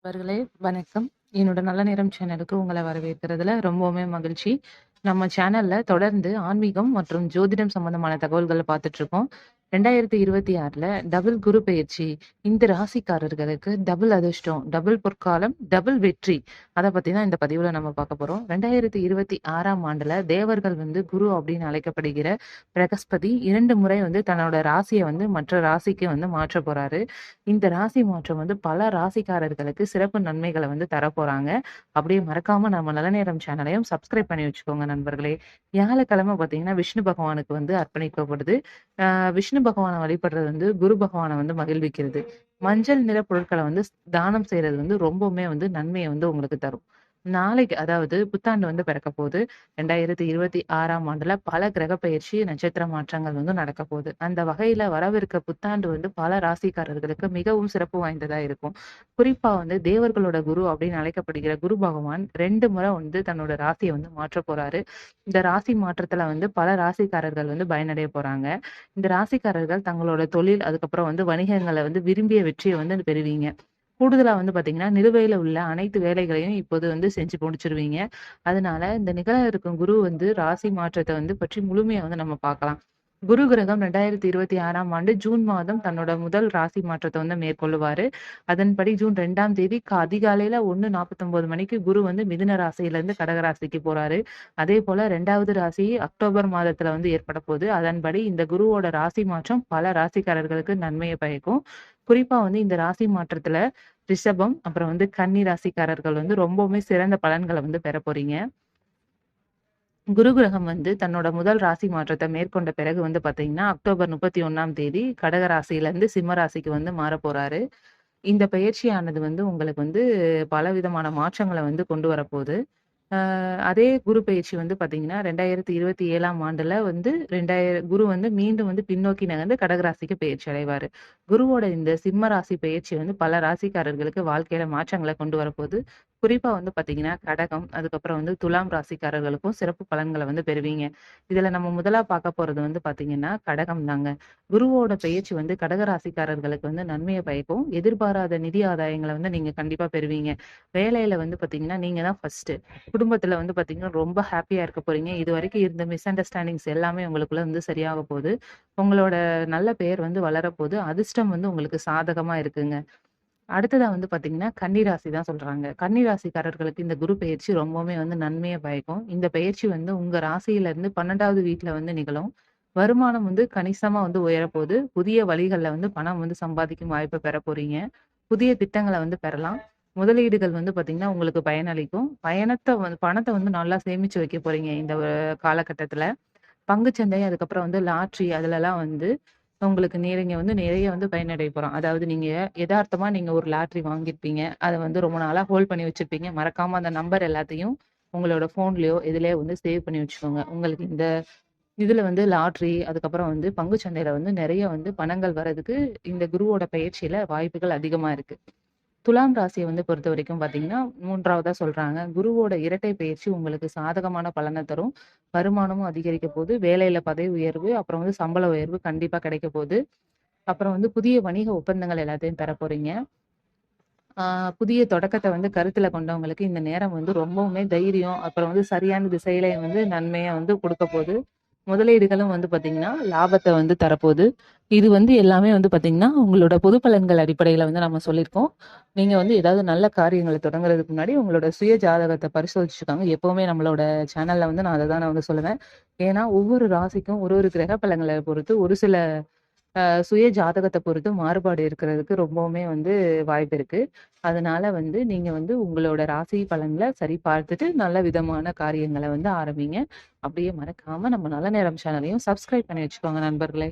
நண்பர்களே வணக்கம். என்னோட நல்ல நேரம் சேனலுக்கு உங்கள வரவேற்கிறதுல ரொம்பவுமே மகிழ்ச்சி. நம்ம சேனல்ல தொடர்ந்து ஆன்மீகம் மற்றும் ஜோதிடம் சம்பந்தமான தகவல்கள பார்த்துட்டுருக்கோம். 2026ல டபுள் குரு பெயர்ச்சி. இந்த ராசிக்காரர்களுக்கு டபுள் அதிர்ஷ்டம், டபுள் பொற்காலம், டபுள் வெற்றி. அத பத்தி தான் இந்த பதிவுல நம்ம பார்க்க போறோம். 2026ஆம் ஆண்டுல தேவர்கள் வந்து குரு அப்படின்னு அழைக்கப்படுகிற பிரகஸ்பதி 2 முறை வந்து தன்னோட ராசிய வந்து மற்ற ராசிக்கு வந்து மாற்றப் போறாரு. இந்த ராசி மாற்றம் வந்து பல ராசிக்காரர்களுக்கு சிறப்பு நன்மைகள வந்து தரப்போறாங்க. அப்படியே மறக்காம நம்ம நல்ல நேரம் சேனலையும் சப்ஸ்கிரைப் பண்ணி வச்சுக்கோங்க நண்பர்களே. வியாழக்கிழமை பார்த்தீங்கன்னா, விஷ்ணு பகவானுக்கு வந்து அர்ப்பணிக்கப்படுது. விஷ்ணு பகவான வழிபடுறது வந்து குரு பகவான வந்து மகிழ்விக்கிறது. மஞ்சள் நிற பொருட்கள வந்து தானம் செய்றது வந்து ரொம்பவுமே வந்து நன்மைய வந்து உங்களுக்கு தரும். நாளைக்கு அதாவது புத்தாண்டு வந்து பிறக்க போது. 2026ஆம் ஆண்டுல பல கிரக பெயர்ச்சி, நட்சத்திர மாற்றங்கள் வந்து நடக்க போது. அந்த வகையில வரவிருக்க புத்தாண்டு வந்து பல ராசிக்காரர்களுக்கு மிகவும் சிறப்பு வாய்ந்ததா இருக்கும். குறிப்பா வந்து தேவர்களோட குரு அப்படின்னு அழைக்கப்படுகிற குரு பகவான் 2 முறை வந்து தன்னோட ராசிய வந்து மாற்றப் போறாரு. இந்த ராசி மாற்றத்துல வந்து பல ராசிக்காரர்கள் வந்து பயனடைய போறாங்க. இந்த ராசிக்காரர்கள் தங்களோட தொழில், அதுக்கப்புறம் வந்து வணிகங்கள்ல வந்து விரும்பிய வெற்றிய வந்து பெறுவீங்க. கூடுதலா வந்து பார்த்தீங்கன்னா, நிலுவையில உள்ள அனைத்து வேலைகளையும் இப்போது வந்து செஞ்சு முடிச்சுருவீங்க. அதனால இந்த நிகழ இருக்கும் குரு வந்து ராசி மாற்றத்த வந்து பற்றி முழுமையா வந்து நம்ம பார்க்கலாம். குரு கிரகம் 2026ஆம் ஆண்டு ஜூன் மாதம் தன்னோட முதல் ராசி மாற்றத்த வந்து மேற்கொள்ளுவாரு. அதன்படி ஜூன் 2ஆம் தேதி அதிகாலையில 1:49 மணிக்கு குரு வந்து மிதுன ராசியிலிருந்து கடக ராசிக்கு போறாரு. அதேபோல 2வது ராசி அக்டோபர் மாதத்துல வந்து ஏற்பட போது. அதன்படி இந்த குருவோட ராசி மாற்றம் பல ராசிக்காரர்களுக்கு நன்மைய பயக்கும். குறிப்பா வந்து இந்த ராசி மாற்றத்துல ரிஷபம், அப்புறம் வந்து கன்னி ராசிக்காரர்கள் வந்து ரொம்பவுமே சிறந்த பலன்கள வந்து பெற போறீங்க. குரு கிரகம் வந்து தன்னோட முதல் ராசி மாற்றத்த மேற்கொண்ட பிறகு வந்து பார்த்தீங்கன்னா, அக்டோபர் 31ஆம் தேதி கடக ராசியிலருந்து சிம்ம ராசிக்கு வந்து மாறப்போறாரு. இந்த பெயர்ச்சியானது வந்து உங்களுக்கு வந்து பலவிதமான மாற்றங்கள வந்து கொண்டு வரப்போது. அதே குரு பெயர்ச்சி வந்து பார்த்தீங்கன்னா, 2027ஆம் ஆண்டுல வந்து குரு வந்து மீண்டும் வந்து பின்னோக்கி நகர்ந்து கடகராசிக்கு பெயர்ச்சி அடைவாரு. குருவோட இந்த சிம்ம ராசி பெயர்ச்சி வந்து பல ராசிக்காரர்களுக்கு வாழ்க்கையில மாற்றங்கள கொண்டு வரப்போது. குறிப்பா வந்து பார்த்தீங்கன்னா, கடகம், அதுக்கப்புறம் வந்து துலாம் ராசிக்காரர்களுக்கும் சிறப்பு பலன்கள வந்து பெறுவீங்க. இதுல நம்ம முதலா பார்க்க போறது வந்து பார்த்தீங்கன்னா, கடகம் தாங்க. குருவோட பெயர்ச்சி வந்து கடக ராசிக்காரர்களுக்கு வந்து நன்மைய பயக்கும். எதிர்பாராத நிதி ஆதாயங்கள வந்து நீங்க கண்டிப்பா பெறுவீங்க. வேலையில வந்து பார்த்தீங்கன்னா, நீங்க தான் ஃபர்ஸ்ட்டு. குடும்பத்துல வந்து பாத்தீங்கன்னா, ரொம்ப ஹேப்பியா இருக்க போறீங்க. இதுவரைக்கும் இருந்த மிஸ் அண்டர்ஸ்டாண்டிங்ஸ் எல்லாமே உங்களுக்குள்ள வந்து சரியாக போது. உங்களோட நல்ல பெயர் வந்து வளரப்போது. அதிர்ஷ்டம் வந்து உங்களுக்கு சாதகமா இருக்குங்க. அடுத்ததா வந்து பாத்தீங்கன்னா, கன்னி ராசி தான் சொல்றாங்க. கன்னி ராசிக்காரர்களுக்கு இந்த குரு பெயர்ச்சி ரொம்பவுமே வந்து நன்மைய பயக்கும். இந்த பெயர்ச்சி வந்து உங்க ராசியில இருந்து 12வது வீட்ல வந்து நிகழும். வருமானம் வந்து கணிசமா வந்து உயரப்போது. புதிய வழிகள்ல வந்து பணம் வந்து சம்பாதிக்கும் வாய்ப்ப பெற போறீங்க. புதிய திட்டங்கள வந்து பெறலாம். முதலீடுகள் வந்து பார்த்தீங்கன்னா, உங்களுக்கு பயனளிக்கும். பணத்த வந்து நல்லா சேமிச்சு வைக்க போறீங்க இந்த காலகட்டத்தில. பங்குச்சந்தை, அதுக்கப்புறம் வந்து லாட்டரி அதுலலாம் வந்து உங்களுக்கு நீங்க வந்து நிறைய வந்து பயனடைய போறோம். அதாவது நீங்க எதார்த்தமா நீங்க ஒரு லாட்டரி வாங்கியிருப்பீங்க. அத வந்து ரொம்ப நாளா ஹோல்ட் பண்ணி வச்சிருப்பீங்க. மறக்காம அந்த நம்பர் எல்லாத்தையும் உங்களோட ஃபோன்லயோ, எதுலயோ வந்து சேவ் பண்ணி வச்சுக்கோங்க. உங்களுக்கு இந்த இதுல வந்து லாட்டரி, அதுக்கப்புறம் வந்து பங்குச்சந்தையில வந்து நெறைய வந்து பணங்கள் வரதுக்கு இந்த குருவோட பெயர்ச்சியில வாய்ப்புகள் அதிகமா இருக்கு. துலாம் ராசிய வந்து பொறுத்தவரைக்கும் பார்த்தீங்கன்னா, 3வதா சொல்றாங்க. குருவோட இரட்டை பயிற்சி உங்களுக்கு சாதகமான பலன தரும். வருமானமும் அதிகரிக்க போது. வேலையில பதவி உயர்வு, அப்புறம் வந்து சம்பள உயர்வு கண்டிப்பா கிடைக்க போது. அப்புறம் வந்து புதிய வணிக ஒப்பந்தங்கள் எல்லாத்தையும் பெற போறீங்க. ஆ புதிய தொடக்கத்த வந்து கருத்துல கொண்டவங்களுக்கு இந்த நேரம் வந்து ரொம்பவுமே தைரியம், அப்புறம் வந்து சரியான திசையில வந்து நன்மைய வந்து குடுக்க போது. முதலீடுகளும் வந்து பார்த்தீங்கன்னா, லாபத்த வந்து தரப்போது. இது வந்து எல்லாமே வந்து பார்த்தீங்கன்னா, உங்களோட பொது பலன்கள் அடிப்படையில வந்து நம்ம சொல்லியிருக்கோம். நீங்க வந்து ஏதாவது நல்ல காரியங்கள தொடங்குறதுக்கு முன்னாடி உங்களோட சுய ஜாதகத்த பரிசோதிச்சுக்கோங்க. எப்பவுமே நம்மளோட சேனல்ல வந்து நான் அத தான் நான் வந்து சொல்லுவேன். ஏன்னா, ஒவ்வொரு ராசிக்கும் ஒரு ஒரு கிரக பலன்கள பொறுத்து ஒரு சில சுய ஜாதகத்த பொறுத்து மாறுபாடு இருக்கிறதுக்கு ரொம்பவுமே வந்து வாய்ப்பு இருக்கு. அதனால வந்து நீங்க வந்து உங்களோட ராசி பலன்கள சரி பார்த்துட்டு, நல்ல விதமான காரியங்கள வந்து ஆரம்பிங்க. அப்படியே மறக்காம நம்ம நல்ல நேரம் சேனலையும் சப்ஸ்கிரைப் பண்ணி வச்சுக்கோங்க நண்பர்களே.